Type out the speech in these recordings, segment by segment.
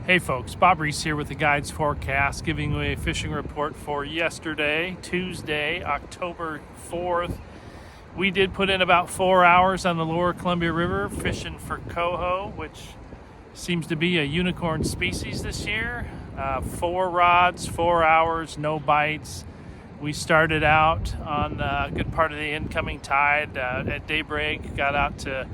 Hey folks, Bob Reese here with the Guides Forecast, giving you a fishing report for yesterday, Tuesday, October 4th. We did put in about 4 hours on the lower Columbia River fishing for coho, which seems to be a unicorn species this year. 4 rods, 4 hours, no bites. We started out on a good part of the incoming tide at daybreak, got out to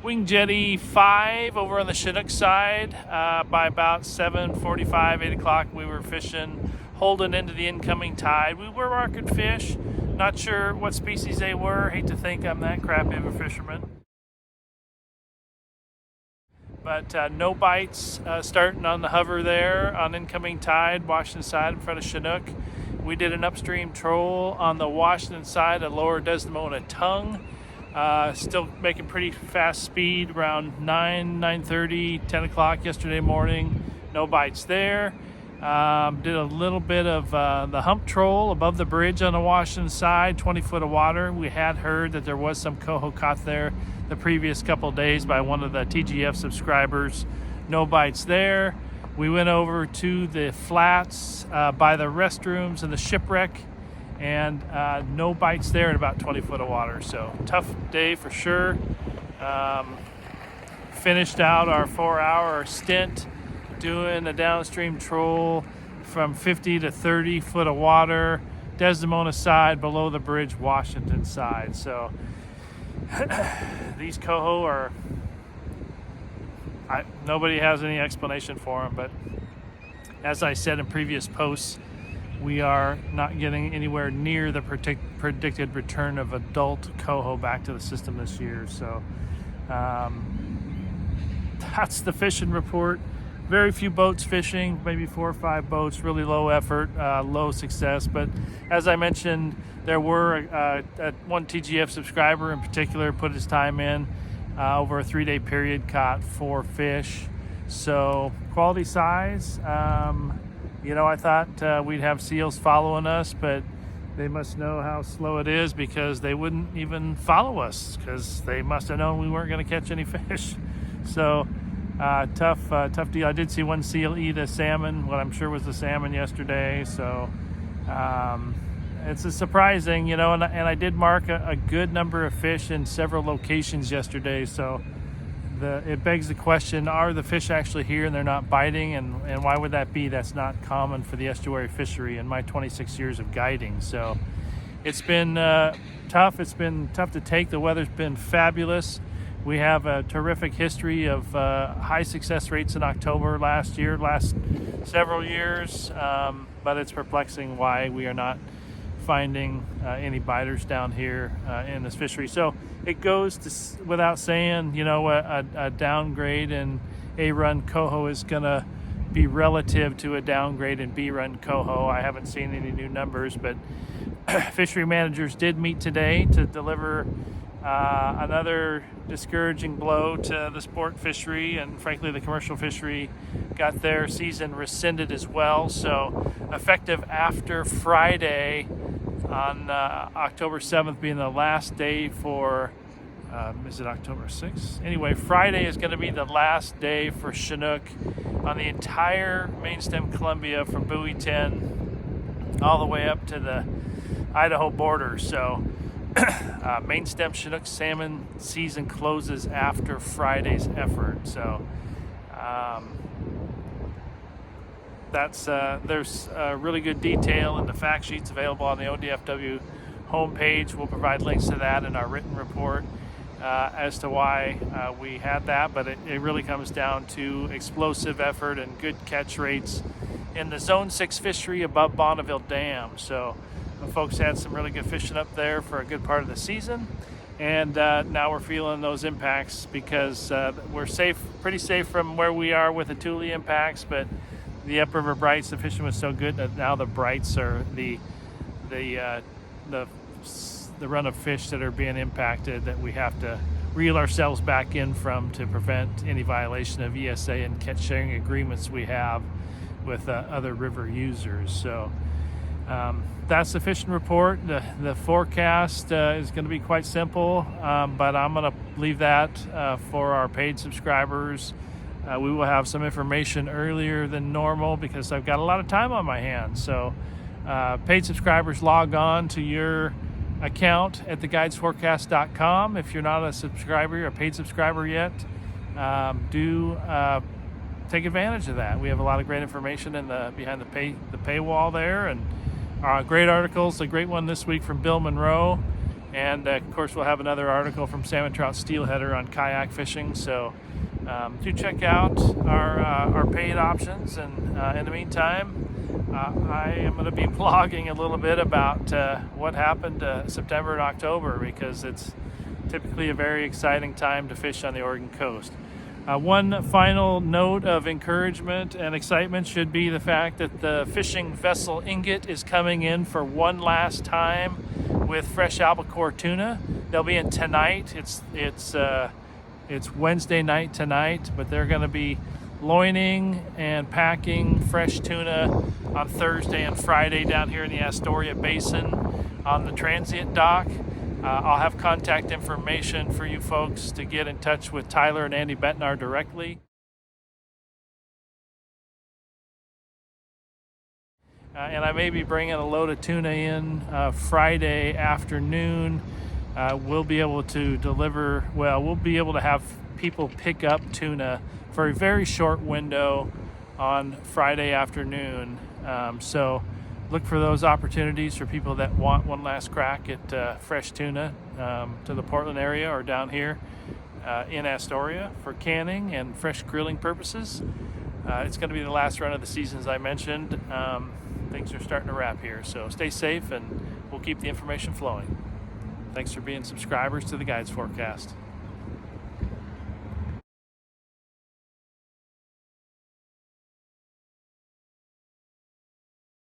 Wing Jetty 5 over on the Chinook side. By about 7:45, 8 o'clock, we were fishing, holding into the incoming tide. We were marking fish. Not sure what species they were. Hate to think I'm that crappy of a fisherman. But no bites starting on the hover there on incoming tide, Washington side in front of Chinook. We did an upstream troll on the Washington side of Lower Desdemona Tongue. Still making pretty fast speed around 9:30, 10 o'clock yesterday morning. No bites there. Did a little bit of the hump troll above the bridge on the Washington side, 20 foot of water. We had heard that there was some coho caught there the previous couple days by one of the TGF subscribers. No bites there. We went over to the flats by the restrooms and the shipwreck, and no bites there in about 20 foot of water. So tough day for sure. Finished out our 4-hour stint doing a downstream troll from 50 to 30 foot of water, Desdemona side, below the bridge, Washington side. So these coho are, nobody has any explanation for them, but as I said in previous posts, we are not getting anywhere near the predicted return of adult coho back to the system this year. So that's the fishing report. Very few boats fishing, maybe 4 or 5 boats, really low effort, low success. But as I mentioned, there were one TGF subscriber in particular put his time in over a 3-day period, caught 4 fish. So quality size. I thought we'd have seals following us, but they must know how slow it is because they wouldn't even follow us because they must have known we weren't going to catch any fish. So tough deal. I did see one seal eat a salmon, what I'm sure was a salmon yesterday. So it's surprising, and I did mark a good number of fish in several locations yesterday. So it begs the question, are the fish actually here and they're not biting? And why would that be? That's not common for the estuary fishery in my 26 years of guiding. So it's been tough. It's been tough to take. The weather's been fabulous. We have a terrific history of high success rates in October last several years. But it's perplexing why we are not finding any biters down here in this fishery. So it goes without saying, a downgrade in A-run coho is going to be relative to a downgrade in B-run coho. I haven't seen any new numbers, but fishery managers did meet today to deliver another discouraging blow to the sport fishery, and frankly the commercial fishery got their season rescinded as well. So effective after Friday, on October 7th being the last day for, is it October 6th? Anyway, Friday is going to be the last day for Chinook on the entire main stem Columbia from Buoy 10 all the way up to the Idaho border. So main stem Chinook salmon season closes after Friday's effort. So there's really good detail in the fact sheets available on the ODFW homepage. We'll provide links to that in our written report as to why we had that, but it really comes down to explosive effort and good catch rates in the Zone 6 fishery above Bonneville Dam. So folks had some really good fishing up there for a good part of the season, and now we're feeling those impacts because we're pretty safe from where we are with the Thule impacts, but the upriver brights, the fishing was so good that now the brights are the run of fish that are being impacted that we have to reel ourselves back in from to prevent any violation of ESA and catch sharing agreements we have with other river users. So that's the fishing report. The forecast is going to be quite simple, but I'm going to leave that for our paid subscribers We will have some information earlier than normal because I've got a lot of time on my hands. So paid subscribers, log on to your account at theguidesforecast.com. If you're not a subscriber or a paid subscriber yet, do take advantage of that. We have a lot of great information behind the paywall there, and great articles. A great one this week from Bill Monroe, and of course we'll have another article from Salmon Trout Steelheader on kayak fishing. So do check out our paid options, and in the meantime, I am going to be blogging a little bit about what happened September and October, because it's typically a very exciting time to fish on the Oregon coast. One final note of encouragement and excitement should be the fact that the fishing vessel Ingot is coming in for one last time with fresh albacore tuna. They'll be in tonight. It's Wednesday night tonight, but they're going to be loining and packing fresh tuna on Thursday and Friday down here in the Astoria Basin on the transient dock. I'll have contact information for you folks to get in touch with Tyler and Andy Bentnar directly. And I may be bringing a load of tuna in Friday afternoon. We'll be able to have people pick up tuna for a very short window on Friday afternoon. So look for those opportunities for people that want one last crack at fresh tuna to the Portland area or down here in Astoria for canning and fresh grilling purposes. It's going to be the last run of the season, as I mentioned. Things are starting to wrap here, so stay safe and we'll keep the information flowing. Thanks for being subscribers to the Guides Forecast.